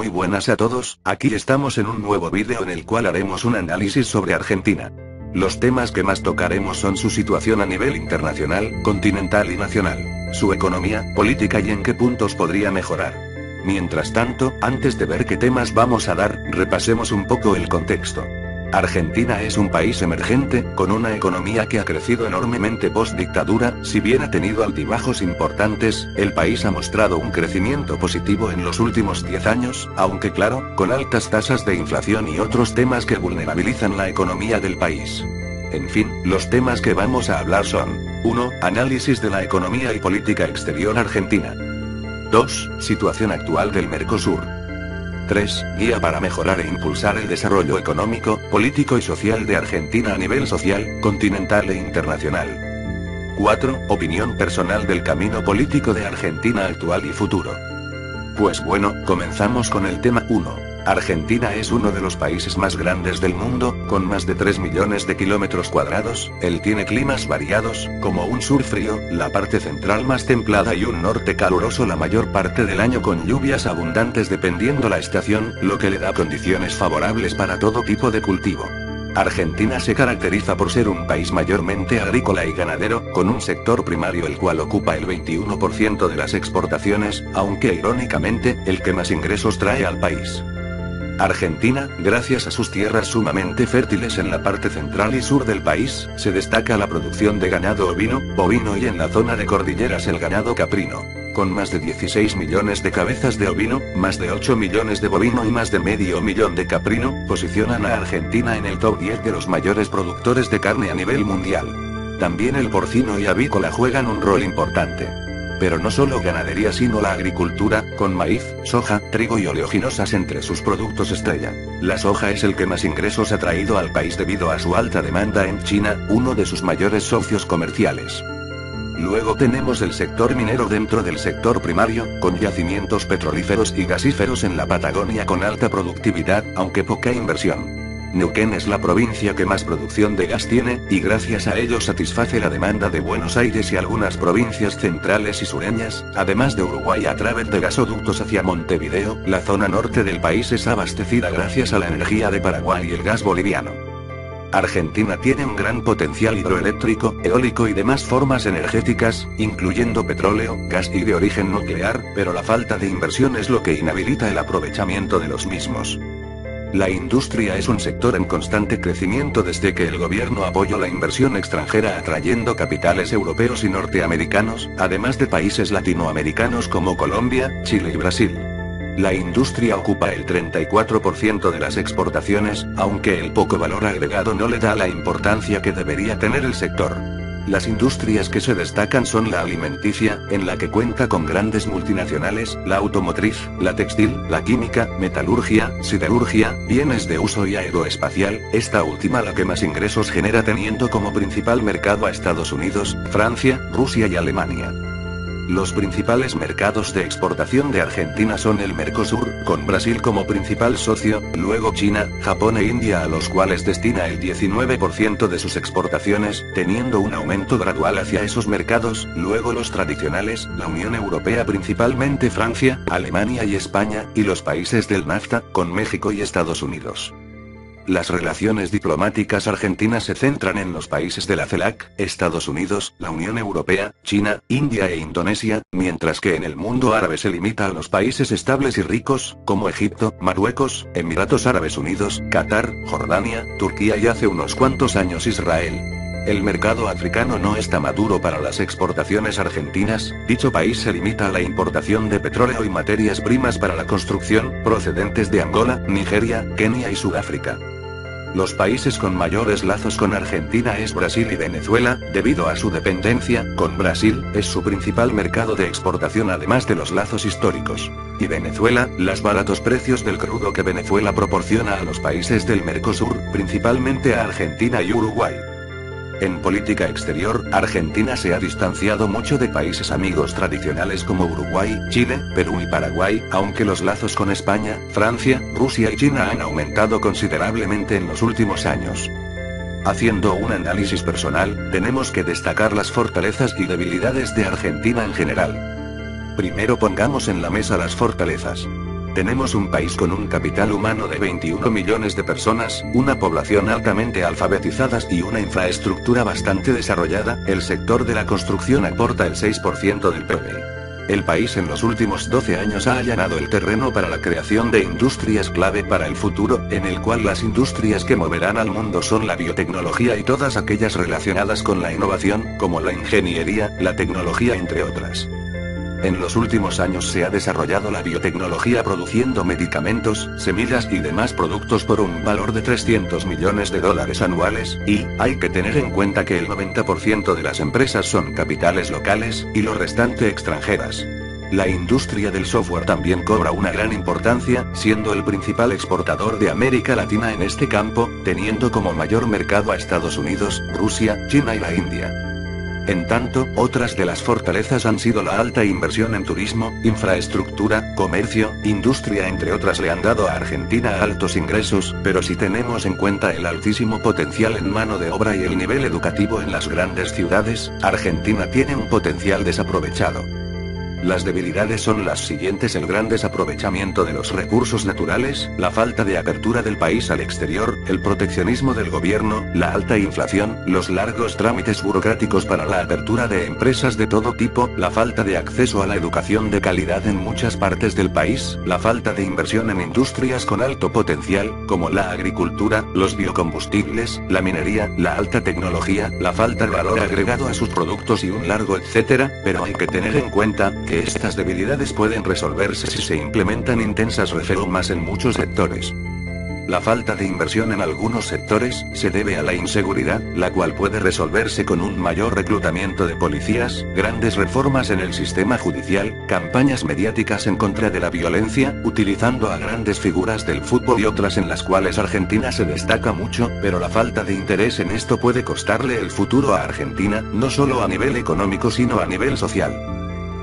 Muy buenas a todos, aquí estamos en un nuevo vídeo en el cual haremos un análisis sobre Argentina. Los temas que más tocaremos son su situación a nivel internacional, continental y nacional, su economía, política y en qué puntos podría mejorar. Mientras tanto, antes de ver qué temas vamos a dar, repasemos un poco el contexto. Argentina es un país emergente, con una economía que ha crecido enormemente post-dictadura. Si bien ha tenido altibajos importantes, el país ha mostrado un crecimiento positivo en los últimos 10 años, aunque claro, con altas tasas de inflación y otros temas que vulnerabilizan la economía del país. En fin, los temas que vamos a hablar son: 1. Análisis de la economía y política exterior argentina. 2. Situación actual del Mercosur. 3. Guía para mejorar e impulsar el desarrollo económico, político y social de Argentina a nivel social, continental e internacional. 4. Opinión personal del camino político de Argentina actual y futuro. Pues bueno, comenzamos con el tema 1. Argentina es uno de los países más grandes del mundo, con más de 3 millones de kilómetros cuadrados. Él tiene climas variados, como un sur frío, la parte central más templada y un norte caluroso la mayor parte del año con lluvias abundantes dependiendo la estación, lo que le da condiciones favorables para todo tipo de cultivo. Argentina se caracteriza por ser un país mayormente agrícola y ganadero, con un sector primario el cual ocupa el 21% de las exportaciones, aunque irónicamente, el que más ingresos trae al país. Argentina, gracias a sus tierras sumamente fértiles en la parte central y sur del país, se destaca la producción de ganado ovino, bovino y en la zona de cordilleras el ganado caprino. Con más de 16 millones de cabezas de ovino, más de 8 millones de bovino y más de medio millón de caprino, posicionan a Argentina en el top 10 de los mayores productores de carne a nivel mundial. También el porcino y avícola juegan un rol importante. Pero no solo ganadería sino la agricultura, con maíz, soja, trigo y oleaginosas entre sus productos estrella. La soja es el que más ingresos ha traído al país debido a su alta demanda en China, uno de sus mayores socios comerciales. Luego tenemos el sector minero dentro del sector primario, con yacimientos petrolíferos y gasíferos en la Patagonia con alta productividad, aunque poca inversión. Neuquén es la provincia que más producción de gas tiene, y gracias a ello satisface la demanda de Buenos Aires y algunas provincias centrales y sureñas, además de Uruguay a través de gasoductos hacia Montevideo. La zona norte del país es abastecida gracias a la energía de Paraguay y el gas boliviano. Argentina tiene un gran potencial hidroeléctrico, eólico y demás formas energéticas, incluyendo petróleo, gas y de origen nuclear, pero la falta de inversión es lo que inhabilita el aprovechamiento de los mismos. La industria es un sector en constante crecimiento desde que el gobierno apoyó la inversión extranjera atrayendo capitales europeos y norteamericanos, además de países latinoamericanos como Colombia, Chile y Brasil. La industria ocupa el 34% de las exportaciones, aunque el poco valor agregado no le da la importancia que debería tener el sector. Las industrias que se destacan son la alimenticia, en la que cuenta con grandes multinacionales, la automotriz, la textil, la química, metalurgia, siderurgia, bienes de uso y aeroespacial, esta última la que más ingresos genera teniendo como principal mercado a Estados Unidos, Francia, Rusia y Alemania. Los principales mercados de exportación de Argentina son el Mercosur, con Brasil como principal socio, luego China, Japón e India a los cuales destina el 19% de sus exportaciones, teniendo un aumento gradual hacia esos mercados, luego los tradicionales, la Unión Europea principalmente Francia, Alemania y España, y los países del NAFTA, con México y Estados Unidos. Las relaciones diplomáticas argentinas se centran en los países de la CELAC, Estados Unidos, la Unión Europea, China, India e Indonesia, mientras que en el mundo árabe se limita a los países estables y ricos, como Egipto, Marruecos, Emiratos Árabes Unidos, Qatar, Jordania, Turquía y hace unos cuantos años Israel. El mercado africano no está maduro para las exportaciones argentinas, dicho país se limita a la importación de petróleo y materias primas para la construcción, procedentes de Angola, Nigeria, Kenia y Sudáfrica. Los países con mayores lazos con Argentina es Brasil y Venezuela, debido a su dependencia, con Brasil, es su principal mercado de exportación además de los lazos históricos. Y Venezuela, los baratos precios del crudo que Venezuela proporciona a los países del Mercosur, principalmente a Argentina y Uruguay. En política exterior, Argentina se ha distanciado mucho de países amigos tradicionales como Uruguay, Chile, Perú y Paraguay, aunque los lazos con España, Francia, Rusia y China han aumentado considerablemente en los últimos años. Haciendo un análisis personal, tenemos que destacar las fortalezas y debilidades de Argentina en general. Primero pongamos en la mesa las fortalezas. Tenemos un país con un capital humano de 21 millones de personas, una población altamente alfabetizada y una infraestructura bastante desarrollada. El sector de la construcción aporta el 6% del PIB. El país en los últimos 12 años ha allanado el terreno para la creación de industrias clave para el futuro, en el cual las industrias que moverán al mundo son la biotecnología y todas aquellas relacionadas con la innovación, como la ingeniería, la tecnología entre otras. En los últimos años se ha desarrollado la biotecnología produciendo medicamentos, semillas y demás productos por un valor de 300 millones de dólares anuales, y hay que tener en cuenta que el 90% de las empresas son capitales locales, y lo restante extranjeras. La industria del software también cobra una gran importancia, siendo el principal exportador de América Latina en este campo, teniendo como mayor mercado a Estados Unidos, Rusia, China y la India. En tanto, otras de las fortalezas han sido la alta inversión en turismo, infraestructura, comercio, industria entre otras le han dado a Argentina altos ingresos, pero si tenemos en cuenta el altísimo potencial en mano de obra y el nivel educativo en las grandes ciudades, Argentina tiene un potencial desaprovechado. Las debilidades son las siguientes: el gran desaprovechamiento de los recursos naturales, la falta de apertura del país al exterior, el proteccionismo del gobierno, la alta inflación, los largos trámites burocráticos para la apertura de empresas de todo tipo, la falta de acceso a la educación de calidad en muchas partes del país, la falta de inversión en industrias con alto potencial, como la agricultura, los biocombustibles, la minería, la alta tecnología, la falta de valor agregado a sus productos y un largo etcétera, pero hay que tener en cuenta que estas debilidades pueden resolverse si se implementan intensas reformas en muchos sectores. La falta de inversión en algunos sectores se debe a la inseguridad, la cual puede resolverse con un mayor reclutamiento de policías, grandes reformas en el sistema judicial, campañas mediáticas en contra de la violencia, utilizando a grandes figuras del fútbol y otras en las cuales Argentina se destaca mucho, pero la falta de interés en esto puede costarle el futuro a Argentina, no solo a nivel económico sino a nivel social.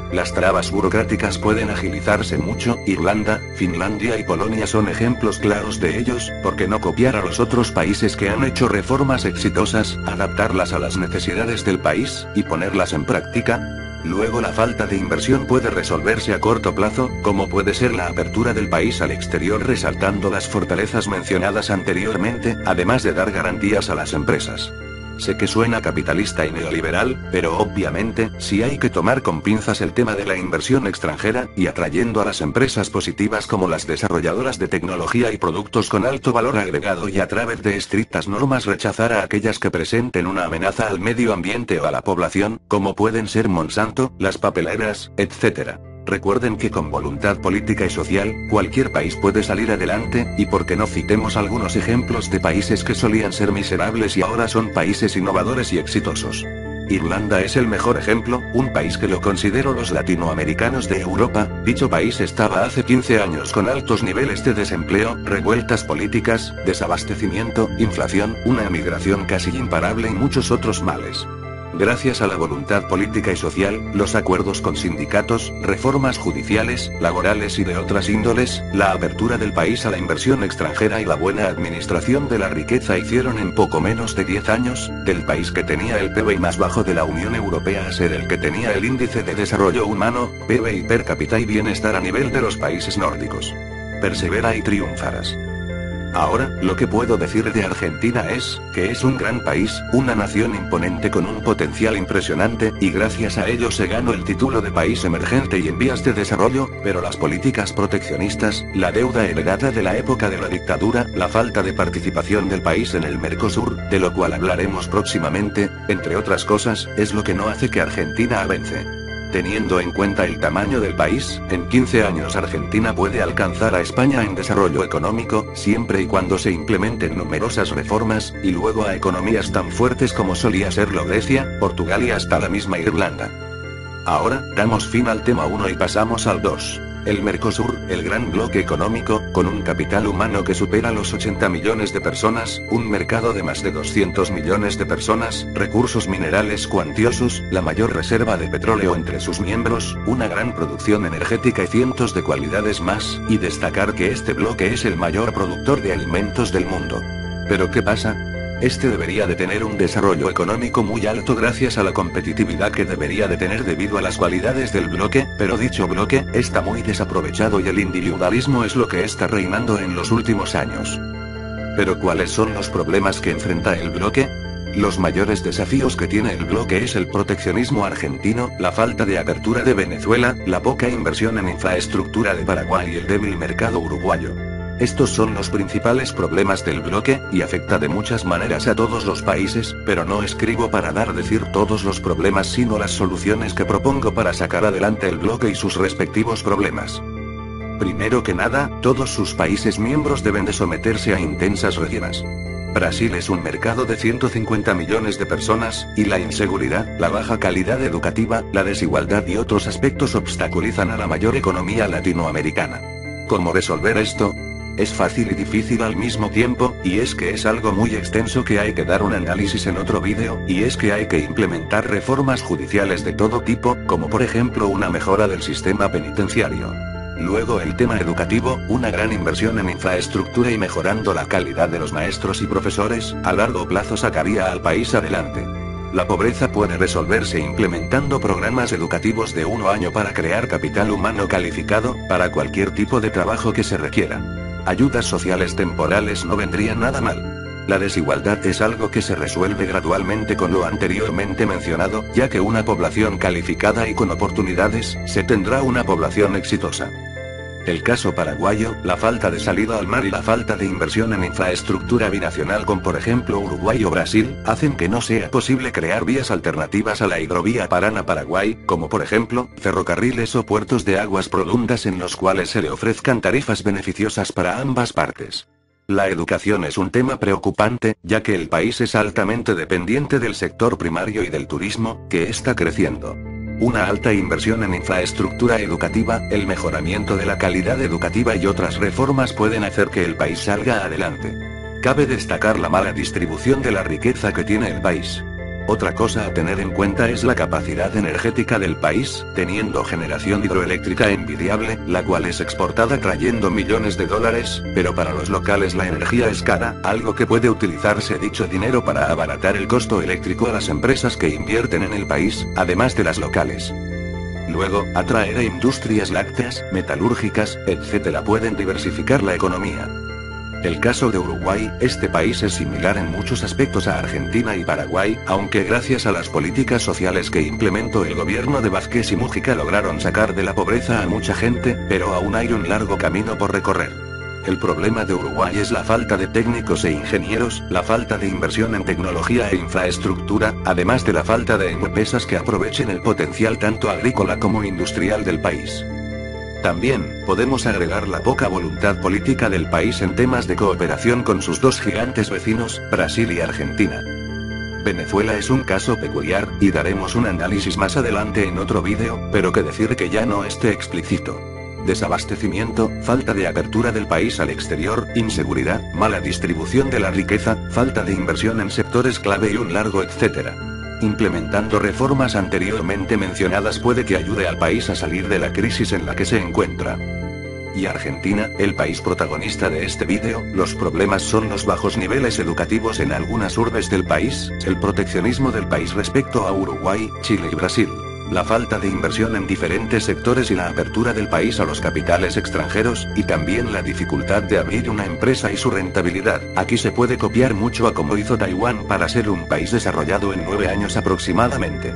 Las trabas burocráticas pueden agilizarse mucho. Irlanda, Finlandia y Polonia son ejemplos claros de ellos, ¿por qué no copiar a los otros países que han hecho reformas exitosas, adaptarlas a las necesidades del país, y ponerlas en práctica? Luego la falta de inversión puede resolverse a corto plazo, como puede ser la apertura del país al exterior resaltando las fortalezas mencionadas anteriormente, además de dar garantías a las empresas. Sé que suena capitalista y neoliberal, pero obviamente, sí hay que tomar con pinzas el tema de la inversión extranjera, y atrayendo a las empresas positivas como las desarrolladoras de tecnología y productos con alto valor agregado y a través de estrictas normas rechazar a aquellas que presenten una amenaza al medio ambiente o a la población, como pueden ser Monsanto, las papeleras, etc. Recuerden que con voluntad política y social, cualquier país puede salir adelante, y por qué no citemos algunos ejemplos de países que solían ser miserables y ahora son países innovadores y exitosos. Irlanda es el mejor ejemplo, un país que lo considero los latinoamericanos de Europa. Dicho país estaba hace 15 años con altos niveles de desempleo, revueltas políticas, desabastecimiento, inflación, una emigración casi imparable y muchos otros males. Gracias a la voluntad política y social, los acuerdos con sindicatos, reformas judiciales, laborales y de otras índoles, la apertura del país a la inversión extranjera y la buena administración de la riqueza hicieron en poco menos de 10 años, del país que tenía el PBI más bajo de la Unión Europea a ser el que tenía el índice de desarrollo humano, PBI per cápita y bienestar a nivel de los países nórdicos. Persevera y triunfarás. Ahora, lo que puedo decir de Argentina es, que es un gran país, una nación imponente con un potencial impresionante, y gracias a ello se ganó el título de país emergente y en vías de desarrollo, pero las políticas proteccionistas, la deuda heredada de la época de la dictadura, la falta de participación del país en el Mercosur, de lo cual hablaremos próximamente, entre otras cosas, es lo que no hace que Argentina avance. Teniendo en cuenta el tamaño del país, en 15 años Argentina puede alcanzar a España en desarrollo económico, siempre y cuando se implementen numerosas reformas, y luego a economías tan fuertes como solía serlo Grecia, Portugal y hasta la misma Irlanda. Ahora, damos fin al tema 1 y pasamos al 2. El Mercosur, el gran bloque económico, con un capital humano que supera los 80 millones de personas, un mercado de más de 200 millones de personas, recursos minerales cuantiosos, la mayor reserva de petróleo entre sus miembros, una gran producción energética y cientos de cualidades más, y destacar que este bloque es el mayor productor de alimentos del mundo. ¿Pero qué pasa? Este debería de tener un desarrollo económico muy alto gracias a la competitividad que debería de tener debido a las cualidades del bloque, pero dicho bloque, está muy desaprovechado y el individualismo es lo que está reinando en los últimos años. Pero ¿cuáles son los problemas que enfrenta el bloque? Los mayores desafíos que tiene el bloque es el proteccionismo argentino, la falta de apertura de Venezuela, la poca inversión en infraestructura de Paraguay y el débil mercado uruguayo. Estos son los principales problemas del bloque, y afecta de muchas maneras a todos los países, pero no escribo para decir todos los problemas sino las soluciones que propongo para sacar adelante el bloque y sus respectivos problemas. Primero que nada, todos sus países miembros deben de someterse a intensas reformas. Brasil es un mercado de 150 millones de personas, y la inseguridad, la baja calidad educativa, la desigualdad y otros aspectos obstaculizan a la mayor economía latinoamericana. ¿Cómo resolver esto? Es fácil y difícil al mismo tiempo, y es que es algo muy extenso que hay que dar un análisis en otro vídeo, y es que hay que implementar reformas judiciales de todo tipo, como por ejemplo una mejora del sistema penitenciario. Luego el tema educativo, una gran inversión en infraestructura y mejorando la calidad de los maestros y profesores, a largo plazo sacaría al país adelante. La pobreza puede resolverse implementando programas educativos de 1 año para crear capital humano calificado, para cualquier tipo de trabajo que se requiera. Ayudas sociales temporales no vendrían nada mal. La desigualdad es algo que se resuelve gradualmente con lo anteriormente mencionado, ya que una población calificada y con oportunidades, se tendrá una población exitosa. El caso paraguayo, la falta de salida al mar y la falta de inversión en infraestructura binacional con por ejemplo Uruguay o Brasil, hacen que no sea posible crear vías alternativas a la hidrovía Paraná-Paraguay, como por ejemplo, ferrocarriles o puertos de aguas profundas en los cuales se le ofrezcan tarifas beneficiosas para ambas partes. La educación es un tema preocupante, ya que el país es altamente dependiente del sector primario y del turismo, que está creciendo. Una alta inversión en infraestructura educativa, el mejoramiento de la calidad educativa y otras reformas pueden hacer que el país salga adelante. Cabe destacar la mala distribución de la riqueza que tiene el país. Otra cosa a tener en cuenta es la capacidad energética del país, teniendo generación hidroeléctrica envidiable, la cual es exportada trayendo millones de dólares, pero para los locales la energía es cara, algo que puede utilizarse dicho dinero para abaratar el costo eléctrico a las empresas que invierten en el país, además de las locales. Luego, atraer a industrias lácteas, metalúrgicas, etc. pueden diversificar la economía. El caso de Uruguay, este país es similar en muchos aspectos a Argentina y Paraguay, aunque gracias a las políticas sociales que implementó el gobierno de Vázquez y Mujica lograron sacar de la pobreza a mucha gente, pero aún hay un largo camino por recorrer. El problema de Uruguay es la falta de técnicos e ingenieros, la falta de inversión en tecnología e infraestructura, además de la falta de empresas que aprovechen el potencial tanto agrícola como industrial del país. También, podemos agregar la poca voluntad política del país en temas de cooperación con sus dos gigantes vecinos, Brasil y Argentina. Venezuela es un caso peculiar, y daremos un análisis más adelante en otro vídeo, pero que decir que ya no esté explícito. Desabastecimiento, falta de apertura del país al exterior, inseguridad, mala distribución de la riqueza, falta de inversión en sectores clave y un largo etcétera. Implementando reformas anteriormente mencionadas puede que ayude al país a salir de la crisis en la que se encuentra. Y Argentina, el país protagonista de este vídeo, los problemas son los bajos niveles educativos en algunas urbes del país, el proteccionismo del país respecto a Uruguay, Chile y Brasil. La falta de inversión en diferentes sectores y la apertura del país a los capitales extranjeros, y también la dificultad de abrir una empresa y su rentabilidad. Aquí se puede copiar mucho a como hizo Taiwán para ser un país desarrollado en 9 años aproximadamente.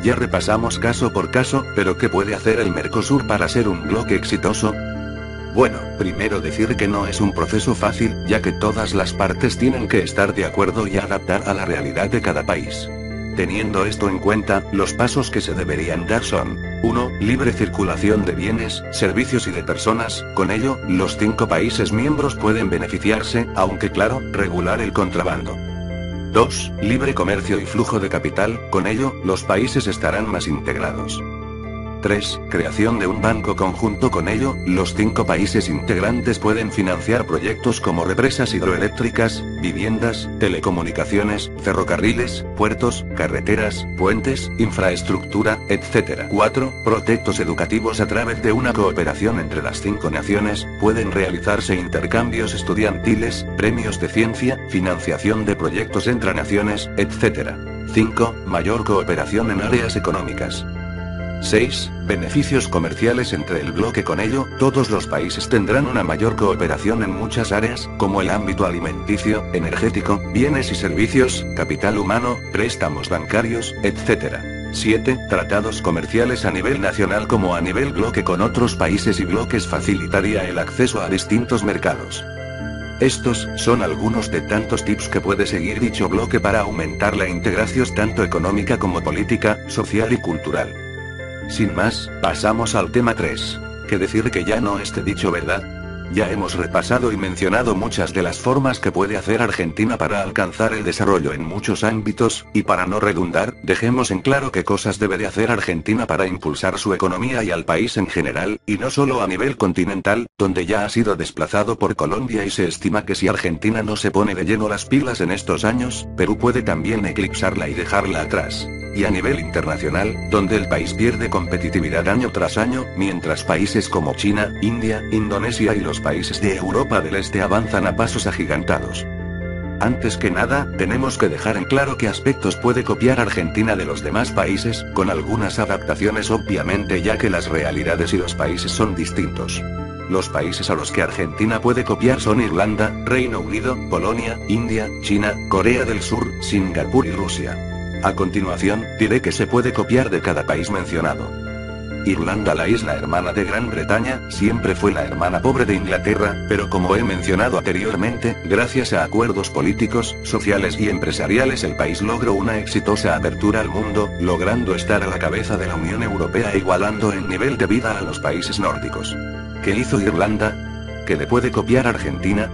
Ya repasamos caso por caso, pero ¿qué puede hacer el Mercosur para ser un bloque exitoso? Bueno, primero decir que no es un proceso fácil, ya que todas las partes tienen que estar de acuerdo y adaptar a la realidad de cada país. Teniendo esto en cuenta, los pasos que se deberían dar son: 1. Libre circulación de bienes, servicios y de personas, con ello, los 5 países miembros pueden beneficiarse, aunque claro, regular el contrabando. 2. Libre comercio y flujo de capital, con ello, los países estarán más integrados. 3. Creación de un banco conjunto. Con ello, los 5 países integrantes pueden financiar proyectos como represas hidroeléctricas, viviendas, telecomunicaciones, ferrocarriles, puertos, carreteras, puentes, infraestructura, etc. 4. Proyectos educativos. A través de una cooperación entre las 5 naciones, pueden realizarse intercambios estudiantiles, premios de ciencia, financiación de proyectos entre naciones, etc. 5. Mayor cooperación en áreas económicas. 6. Beneficios comerciales entre el bloque. Con ello, todos los países tendrán una mayor cooperación en muchas áreas, como el ámbito alimenticio, energético, bienes y servicios, capital humano, préstamos bancarios, etc. 7. Tratados comerciales a nivel nacional como a nivel bloque con otros países y bloques facilitaría el acceso a distintos mercados. Estos son algunos de tantos tips que puede seguir dicho bloque para aumentar la integración tanto económica como política, social y cultural. Sin más, pasamos al tema 3. ¿Qué decir que ya no esté dicho, verdad? Ya hemos repasado y mencionado muchas de las formas que puede hacer Argentina para alcanzar el desarrollo en muchos ámbitos, y para no redundar, dejemos en claro qué cosas debe de hacer Argentina para impulsar su economía y al país en general, y no solo a nivel continental, donde ya ha sido desplazado por Colombia y se estima que si Argentina no se pone de lleno las pilas en estos años, Perú puede también eclipsarla y dejarla atrás. Y a nivel internacional, donde el país pierde competitividad año tras año, mientras países como China, India, Indonesia y los países de Europa del Este avanzan a pasos agigantados. Antes que nada, tenemos que dejar en claro qué aspectos puede copiar Argentina de los demás países, con algunas adaptaciones obviamente, ya que las realidades y los países son distintos. Los países a los que Argentina puede copiar son Irlanda, Reino Unido, Polonia, India, China, Corea del Sur, Singapur y Rusia. A continuación, diré que se puede copiar de cada país mencionado. Irlanda, la isla hermana de Gran Bretaña, siempre fue la hermana pobre de Inglaterra, pero como he mencionado anteriormente, gracias a acuerdos políticos, sociales y empresariales el país logró una exitosa apertura al mundo, logrando estar a la cabeza de la Unión Europea e igualando en nivel de vida a los países nórdicos. ¿Qué hizo Irlanda? ¿Qué le puede copiar Argentina?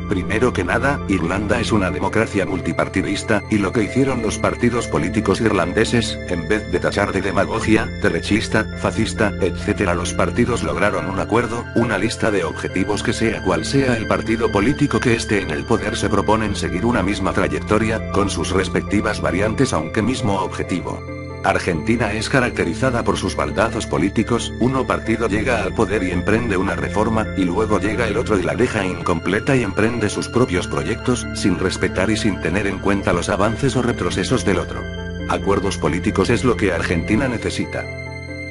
Primero que nada, Irlanda es una democracia multipartidista, y lo que hicieron los partidos políticos irlandeses, en vez de tachar de demagogia, derechista, fascista, etc., los partidos lograron un acuerdo, una lista de objetivos que sea cual sea el partido político que esté en el poder se proponen seguir una misma trayectoria, con sus respectivas variantes aunque mismo objetivo. Argentina es caracterizada por sus baldazos políticos, uno partido llega al poder y emprende una reforma, y luego llega el otro y la deja incompleta y emprende sus propios proyectos, sin respetar y sin tener en cuenta los avances o retrocesos del otro. Acuerdos políticos es lo que Argentina necesita.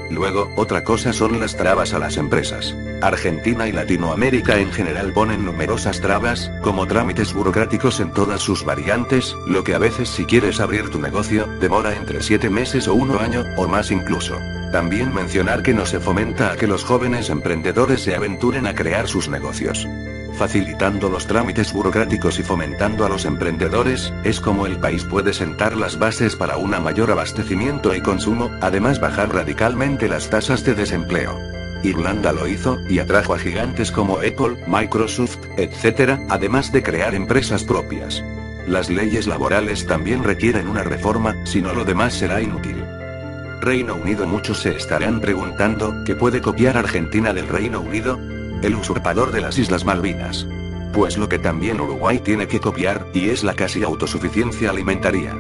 Luego, otra cosa son las trabas a las empresas. Argentina y Latinoamérica en general ponen numerosas trabas, como trámites burocráticos en todas sus variantes, lo que a veces si quieres abrir tu negocio, demora entre 7 meses o 1 año, o más incluso. También mencionar que no se fomenta a que los jóvenes emprendedores se aventuren a crear sus negocios. Facilitando los trámites burocráticos y fomentando a los emprendedores, es como el país puede sentar las bases para un mayor abastecimiento y consumo, además bajar radicalmente las tasas de desempleo. Irlanda lo hizo, y atrajo a gigantes como Apple, Microsoft, etc., además de crear empresas propias. Las leyes laborales también requieren una reforma, si no lo demás será inútil. Reino Unido. Muchos se estarán preguntando, ¿qué puede copiar Argentina del Reino Unido? El usurpador de las Islas Malvinas. Pues lo que también Uruguay tiene que copiar, y es la casi autosuficiencia alimentaria.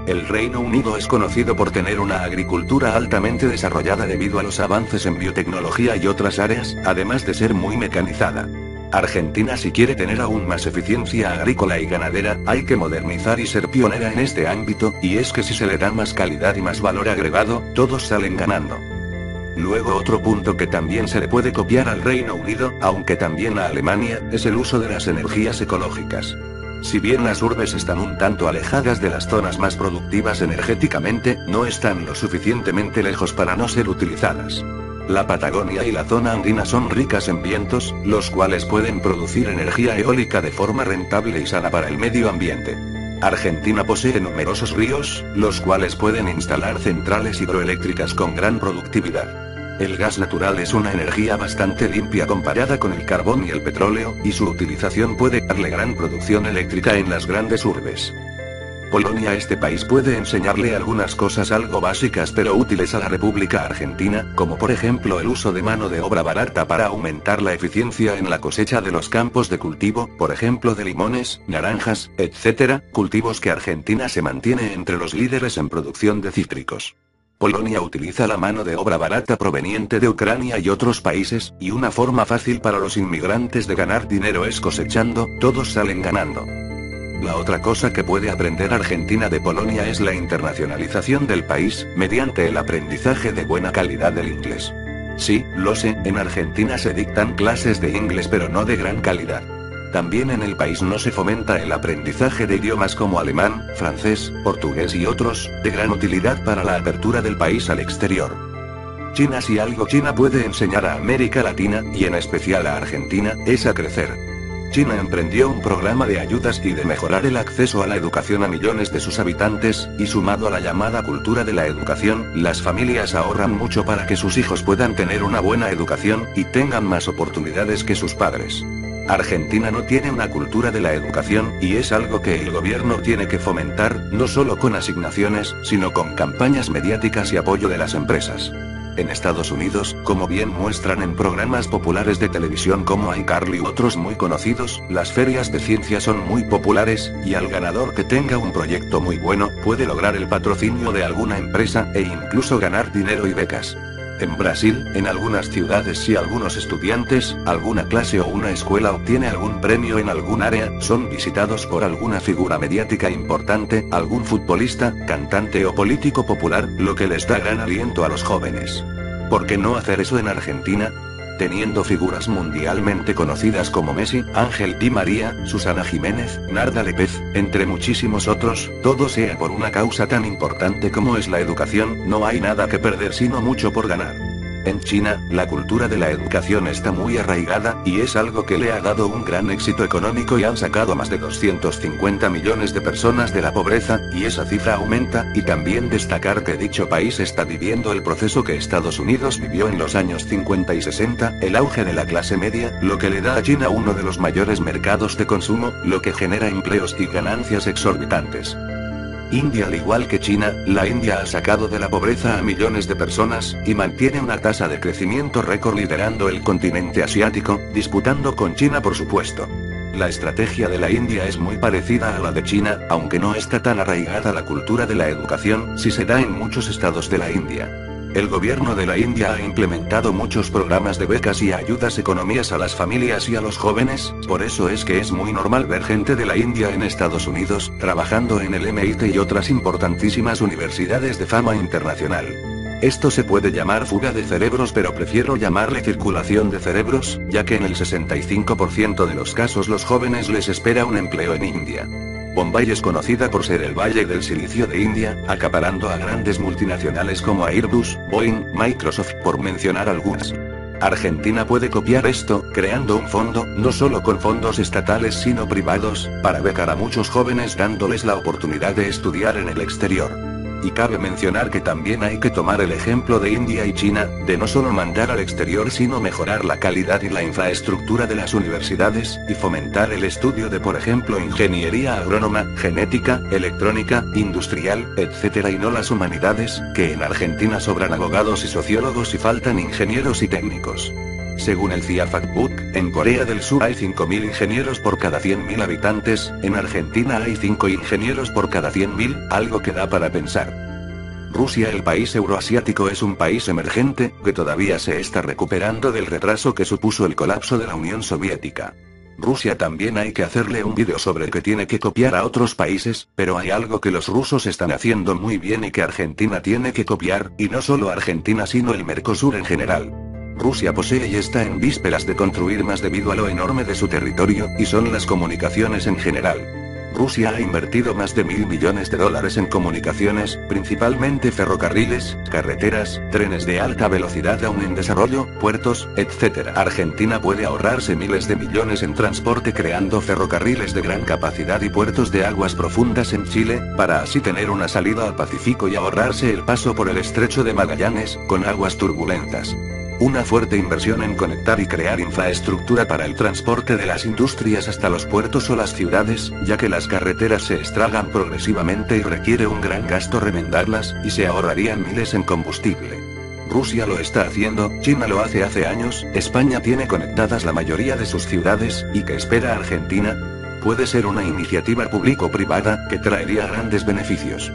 El Reino Unido es conocido por tener una agricultura altamente desarrollada debido a los avances en biotecnología y otras áreas, además de ser muy mecanizada. Argentina, si quiere tener aún más eficiencia agrícola y ganadera, hay que modernizar y ser pionera en este ámbito, y es que si se le da más calidad y más valor agregado, todos salen ganando. Luego otro punto que también se le puede copiar al Reino Unido, aunque también a Alemania, es el uso de las energías ecológicas. Si bien las urbes están un tanto alejadas de las zonas más productivas energéticamente, no están lo suficientemente lejos para no ser utilizadas. La Patagonia y la zona andina son ricas en vientos, los cuales pueden producir energía eólica de forma rentable y sana para el medio ambiente. Argentina posee numerosos ríos, los cuales pueden instalar centrales hidroeléctricas con gran productividad. El gas natural es una energía bastante limpia comparada con el carbón y el petróleo, y su utilización puede darle gran producción eléctrica en las grandes urbes. Polonia. Este país puede enseñarle algunas cosas algo básicas pero útiles a la República Argentina, como por ejemplo el uso de mano de obra barata para aumentar la eficiencia en la cosecha de los campos de cultivo, por ejemplo de limones, naranjas, etc., cultivos que Argentina se mantiene entre los líderes en producción de cítricos. Polonia utiliza la mano de obra barata proveniente de Ucrania y otros países, y una forma fácil para los inmigrantes de ganar dinero es cosechando, todos salen ganando. La otra cosa que puede aprender Argentina de Polonia es la internacionalización del país, mediante el aprendizaje de buena calidad del inglés. Sí, lo sé, en Argentina se dictan clases de inglés pero no de gran calidad. También en el país no se fomenta el aprendizaje de idiomas como alemán, francés, portugués y otros, de gran utilidad para la apertura del país al exterior. China. Si algo China puede enseñar a América Latina, y en especial a Argentina, es a crecer. China emprendió un programa de ayudas y de mejorar el acceso a la educación a millones de sus habitantes, y sumado a la llamada cultura de la educación, las familias ahorran mucho para que sus hijos puedan tener una buena educación, y tengan más oportunidades que sus padres. Argentina no tiene una cultura de la educación, y es algo que el gobierno tiene que fomentar, no solo con asignaciones, sino con campañas mediáticas y apoyo de las empresas. En Estados Unidos, como bien muestran en programas populares de televisión como iCarly u otros muy conocidos, las ferias de ciencia son muy populares, y al ganador que tenga un proyecto muy bueno, puede lograr el patrocinio de alguna empresa, e incluso ganar dinero y becas. En Brasil, en algunas ciudades si algunos estudiantes, alguna clase o una escuela obtiene algún premio en algún área, son visitados por alguna figura mediática importante, algún futbolista, cantante o político popular, lo que les da gran aliento a los jóvenes. ¿Por qué no hacer eso en Argentina? Teniendo figuras mundialmente conocidas como Messi, Ángel Di María, Susana Jiménez, Narda Lépez, entre muchísimos otros, todo sea por una causa tan importante como es la educación, no hay nada que perder sino mucho por ganar. En China, la cultura de la educación está muy arraigada, y es algo que le ha dado un gran éxito económico y han sacado a más de 250 millones de personas de la pobreza, y esa cifra aumenta, y también destacar que dicho país está viviendo el proceso que Estados Unidos vivió en los años 50 y 60, el auge de la clase media, lo que le da a China uno de los mayores mercados de consumo, lo que genera empleos y ganancias exorbitantes. India. Al igual que China, la India ha sacado de la pobreza a millones de personas, y mantiene una tasa de crecimiento récord liderando el continente asiático, disputando con China por supuesto. La estrategia de la India es muy parecida a la de China, aunque no está tan arraigada la cultura de la educación, si se da en muchos estados de la India. El gobierno de la India ha implementado muchos programas de becas y ayudas económicas a las familias y a los jóvenes, por eso es que es muy normal ver gente de la India en Estados Unidos, trabajando en el MIT y otras importantísimas universidades de fama internacional. Esto se puede llamar fuga de cerebros, pero prefiero llamarle circulación de cerebros, ya que en el 65% de los casos los jóvenes les espera un empleo en India. Bombay es conocida por ser el Valle del Silicio de India, acaparando a grandes multinacionales como Airbus, Boeing, Microsoft, por mencionar algunas. Argentina puede copiar esto, creando un fondo, no solo con fondos estatales sino privados, para becar a muchos jóvenes dándoles la oportunidad de estudiar en el exterior. Y cabe mencionar que también hay que tomar el ejemplo de India y China, de no solo mandar al exterior sino mejorar la calidad y la infraestructura de las universidades, y fomentar el estudio de por ejemplo ingeniería agrónoma, genética, electrónica, industrial, etc. y no las humanidades, que en Argentina sobran abogados y sociólogos y faltan ingenieros y técnicos. Según el CIA Factbook, en Corea del Sur hay 5.000 ingenieros por cada 100.000 habitantes, en Argentina hay 5 ingenieros por cada 100.000, algo que da para pensar. Rusia. El país euroasiático es un país emergente, que todavía se está recuperando del retraso que supuso el colapso de la Unión Soviética. Rusia también hay que hacerle un vídeo sobre que tiene que copiar a otros países, pero hay algo que los rusos están haciendo muy bien y que Argentina tiene que copiar, y no solo Argentina sino el Mercosur en general. Rusia posee y está en vísperas de construir más debido a lo enorme de su territorio, y son las comunicaciones en general. Rusia ha invertido más de $1.000 millones en comunicaciones, principalmente ferrocarriles, carreteras, trenes de alta velocidad aún en desarrollo, puertos, etc. Argentina puede ahorrarse miles de millones en transporte creando ferrocarriles de gran capacidad y puertos de aguas profundas en Chile, para así tener una salida al Pacífico y ahorrarse el paso por el estrecho de Magallanes, con aguas turbulentas. Una fuerte inversión en conectar y crear infraestructura para el transporte de las industrias hasta los puertos o las ciudades, ya que las carreteras se estragan progresivamente y requiere un gran gasto remendarlas, y se ahorrarían miles en combustible. Rusia lo está haciendo, China lo hace años, España tiene conectadas la mayoría de sus ciudades, ¿y qué espera Argentina? Puede ser una iniciativa público-privada, que traería grandes beneficios.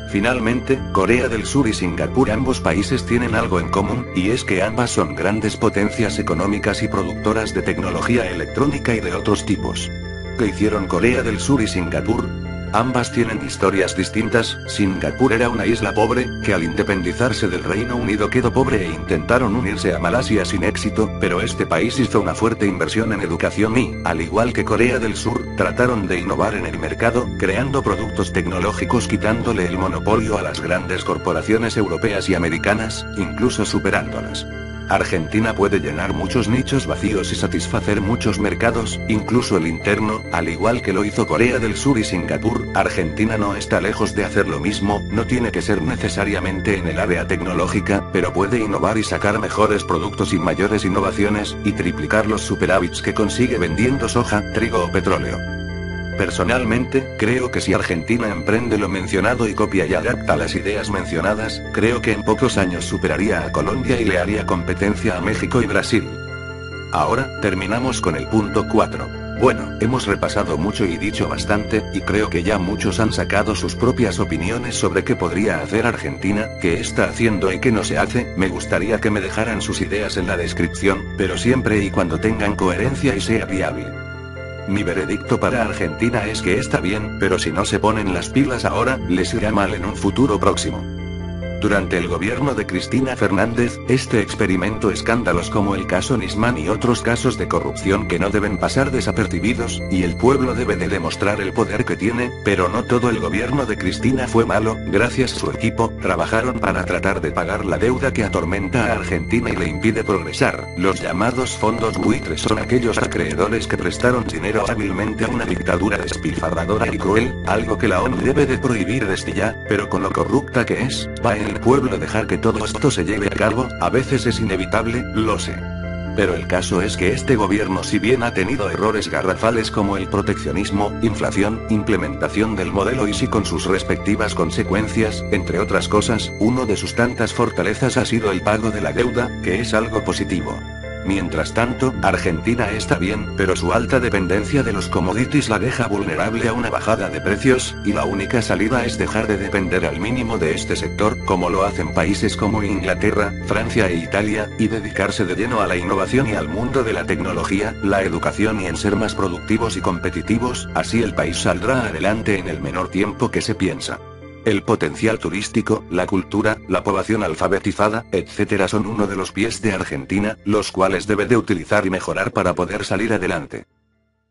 Finalmente, Corea del Sur y Singapur, ambos países tienen algo en común, y es que ambas son grandes potencias económicas y productoras de tecnología electrónica y de otros tipos. ¿Qué hicieron Corea del Sur y Singapur? Ambas tienen historias distintas. Singapur era una isla pobre, que al independizarse del Reino Unido quedó pobre e intentaron unirse a Malasia sin éxito, pero este país hizo una fuerte inversión en educación y, al igual que Corea del Sur, trataron de innovar en el mercado, creando productos tecnológicos quitándole el monopolio a las grandes corporaciones europeas y americanas, incluso superándolas. Argentina puede llenar muchos nichos vacíos y satisfacer muchos mercados, incluso el interno, al igual que lo hizo Corea del Sur y Singapur. Argentina no está lejos de hacer lo mismo, no tiene que ser necesariamente en el área tecnológica, pero puede innovar y sacar mejores productos y mayores innovaciones, y triplicar los superávits que consigue vendiendo soja, trigo o petróleo. Personalmente, creo que si Argentina emprende lo mencionado y copia y adapta las ideas mencionadas, creo que en pocos años superaría a Colombia y le haría competencia a México y Brasil. Ahora, terminamos con el punto 4. Bueno, hemos repasado mucho y dicho bastante, y creo que ya muchos han sacado sus propias opiniones sobre qué podría hacer Argentina, qué está haciendo y qué no se hace. Me gustaría que me dejaran sus ideas en la descripción, pero siempre y cuando tengan coherencia y sea viable. Mi veredicto para Argentina es que está bien, pero si no se ponen las pilas ahora, les irá mal en un futuro próximo. Durante el gobierno de Cristina Fernández, este experimento escándalos como el caso Nisman y otros casos de corrupción que no deben pasar desapercibidos, y el pueblo debe de demostrar el poder que tiene, pero no todo el gobierno de Cristina fue malo. Gracias a su equipo, trabajaron para tratar de pagar la deuda que atormenta a Argentina y le impide progresar. Los llamados fondos buitres son aquellos acreedores que prestaron dinero hábilmente a una dictadura despilfarradora y cruel, algo que la ONU debe de prohibir desde ya, pero con lo corrupta que es, va en el pueblo dejar que todo esto se lleve a cabo. A veces es inevitable, lo sé. Pero el caso es que este gobierno, si bien ha tenido errores garrafales como el proteccionismo, inflación, implementación del modelo Easy con sus respectivas consecuencias, entre otras cosas, uno de sus tantas fortalezas ha sido el pago de la deuda, que es algo positivo. Mientras tanto, Argentina está bien, pero su alta dependencia de los commodities la deja vulnerable a una bajada de precios, y la única salida es dejar de depender al mínimo de este sector, como lo hacen países como Inglaterra, Francia e Italia, y dedicarse de lleno a la innovación y al mundo de la tecnología, la educación y en ser más productivos y competitivos. Así el país saldrá adelante en el menor tiempo que se piensa. El potencial turístico, la cultura, la población alfabetizada, etc. son uno de los pies de Argentina, los cuales debe de utilizar y mejorar para poder salir adelante.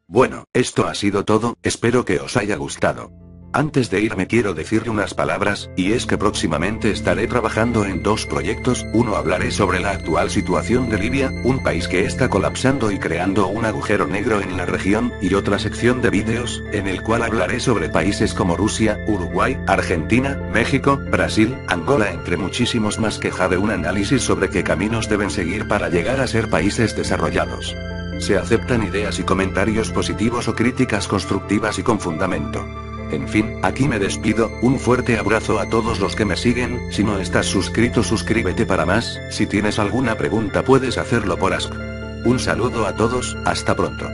Bueno, esto ha sido todo, espero que os haya gustado. Antes de irme quiero decirle unas palabras, y es que próximamente estaré trabajando en dos proyectos. Uno, hablaré sobre la actual situación de Libia, un país que está colapsando y creando un agujero negro en la región, y otra sección de vídeos, en el cual hablaré sobre países como Rusia, Uruguay, Argentina, México, Brasil, Angola, entre muchísimos más, que haré un análisis sobre qué caminos deben seguir para llegar a ser países desarrollados. Se aceptan ideas y comentarios positivos o críticas constructivas y con fundamento. En fin, aquí me despido. Un fuerte abrazo a todos los que me siguen. Si no estás suscrito, suscríbete para más. Si tienes alguna pregunta puedes hacerlo por Ask. Un saludo a todos, hasta pronto.